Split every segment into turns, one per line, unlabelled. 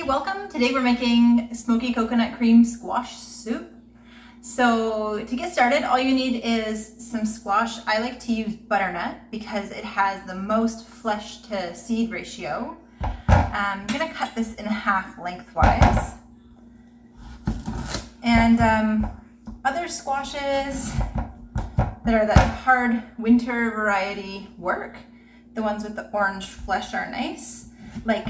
welcome. Today we're making smoky coconut cream squash soup. So to get started, all you need is some squash. I like to use butternut because it has the most flesh to seed ratio. I'm gonna cut this in half lengthwise. And other squashes that are that hard winter variety work. The ones with the orange flesh are nice, like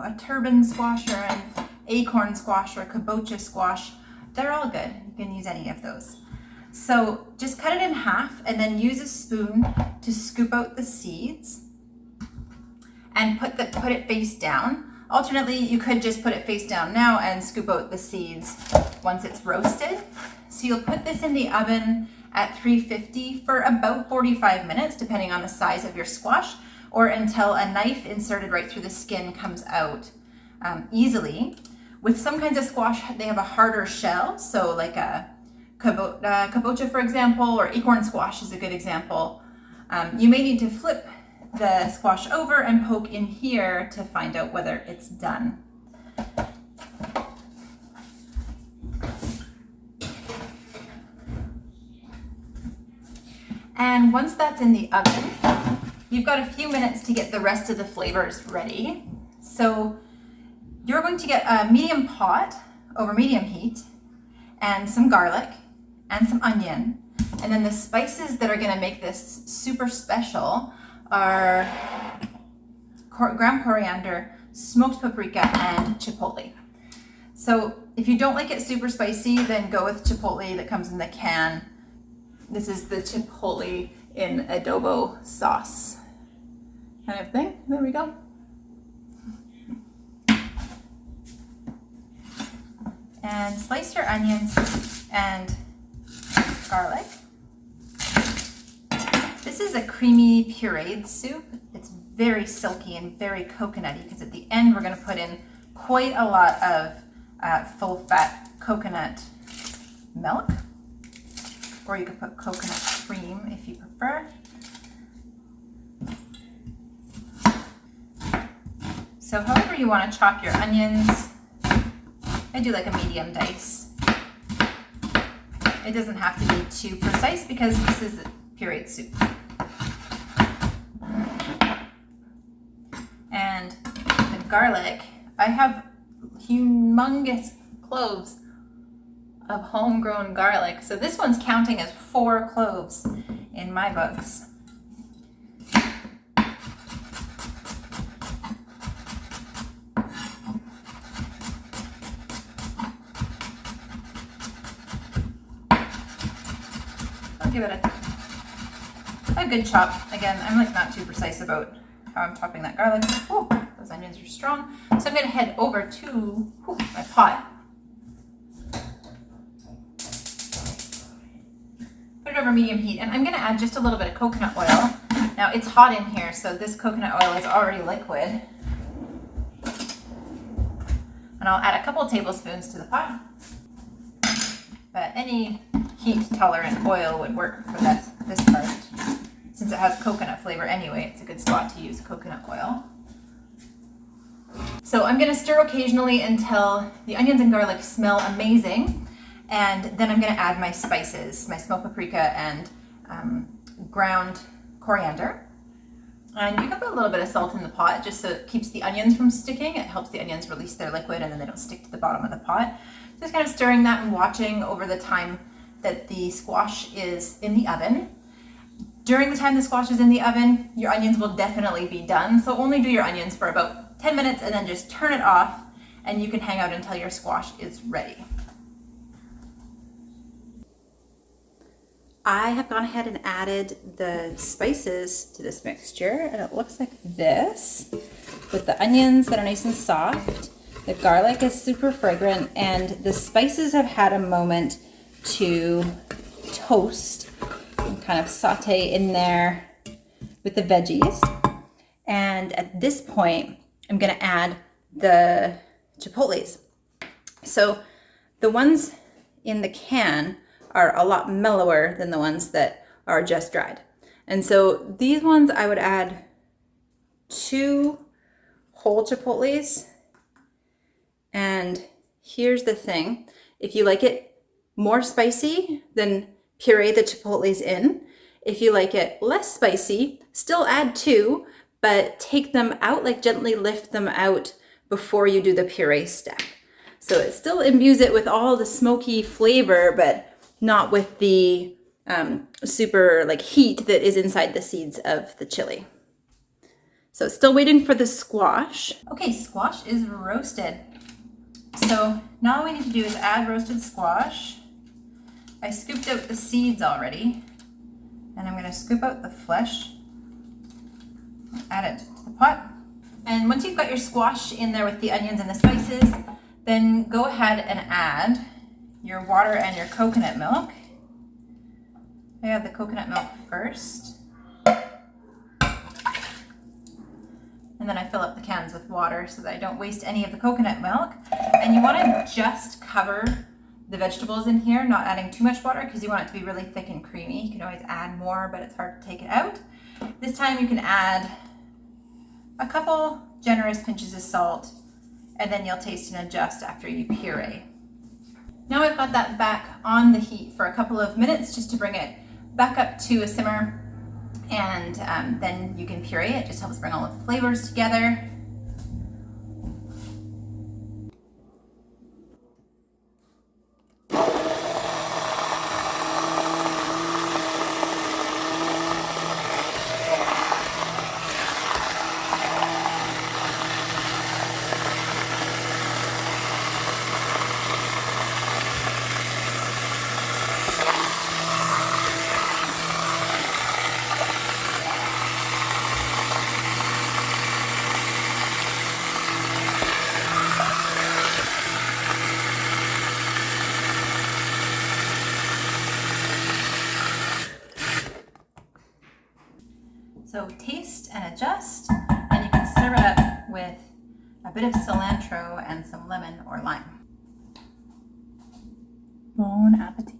a turban squash or an acorn squash or kabocha squash. They're all good. You can use any of those. So just cut it in half and then use a spoon to scoop out the seeds and put it face down. Alternately, you could just put it face down now and scoop out the seeds once it's roasted. So you'll put this in the oven at 350 for about 45 minutes, depending on the size of your squash, or until a knife inserted right through the skin comes out easily. With some kinds of squash, they have a harder shell, so like a kabocha, for example, or acorn squash is a good example. You may need to flip the squash over and poke in here to find out whether it's done. And once that's in the oven, you've got a few minutes to get the rest of the flavors ready. So you're going to get a medium pot over medium heat and some garlic and some onion. And then the spices that are going to make this super special are ground coriander, smoked paprika, and chipotle. So if you don't like it super spicy, then go with chipotle that comes in the can. This is the chipotle in adobo sauce kind of thing. There we go. And slice your onions and garlic. This is a creamy pureed soup. It's very silky and very coconutty because at the end we're going to put in quite a lot of full fat coconut milk, or you could put coconut cream if you prefer. So however you want to chop your onions, I do like a medium dice. It doesn't have to be too precise because this is a pureed soup. And the garlic, I have humongous cloves of homegrown garlic. So this one's counting as 4 cloves in my books. I'll give it a good chop. Again, I'm like not too precise about how I'm chopping that garlic. Oh, those onions are strong. So I'm gonna head over to my pot. Put it over medium heat, and I'm gonna add just a little bit of coconut oil. Now it's hot in here, so this coconut oil is already liquid. And I'll add a couple tablespoons to the pot. But any heat tolerant oil would work for this part. Since it has coconut flavor anyway, it's a good spot to use coconut oil. So I'm gonna stir occasionally until the onions and garlic smell amazing. And then I'm gonna add my spices, my smoked paprika and ground coriander. And you can put a little bit of salt in the pot just so it keeps the onions from sticking. It helps the onions release their liquid and then they don't stick to the bottom of the pot. Just kind of stirring that and watching over the time that the squash is in the oven. During the time the squash is in the oven, your onions will definitely be done. So only do your onions for about 10 minutes and then just turn it off and you can hang out until your squash is ready. I have gone ahead and added the spices to this mixture, and it looks like this, with the onions that are nice and soft. The garlic is super fragrant, and the spices have had a moment to toast and kind of saute in there with the veggies. And at this point, I'm gonna add the chipotles. So the ones in the can are a lot mellower than the ones that are just dried. And so these ones I would add 2 whole chipotles. And here's the thing, if you like it more spicy, then puree the chipotles in. If you like it less spicy, still add 2, but take them out, like gently lift them out before you do the puree step. So it still imbues it with all the smoky flavor, but not with the super like heat that is inside the seeds of the chili. So still waiting for the squash. Okay, squash is roasted. So now all we need to do is add roasted squash. I scooped out the seeds already, and I'm gonna scoop out the flesh, add it to the pot. And once you've got your squash in there with the onions and the spices, then go ahead and add your water and your coconut milk. I add the coconut milk first. And then I fill up the cans with water so that I don't waste any of the coconut milk. And you want to just cover the vegetables in here, not adding too much water because you want it to be really thick and creamy. You can always add more, but it's hard to take it out. This time you can add a couple generous pinches of salt, and then you'll taste and adjust after you puree. Now I've got that back on the heat for a couple of minutes just to bring it back up to a simmer, and then you can puree. It just helps bring all of the flavors together. So taste and adjust, and you can serve it up with a bit of cilantro and some lemon or lime. Bon appetit.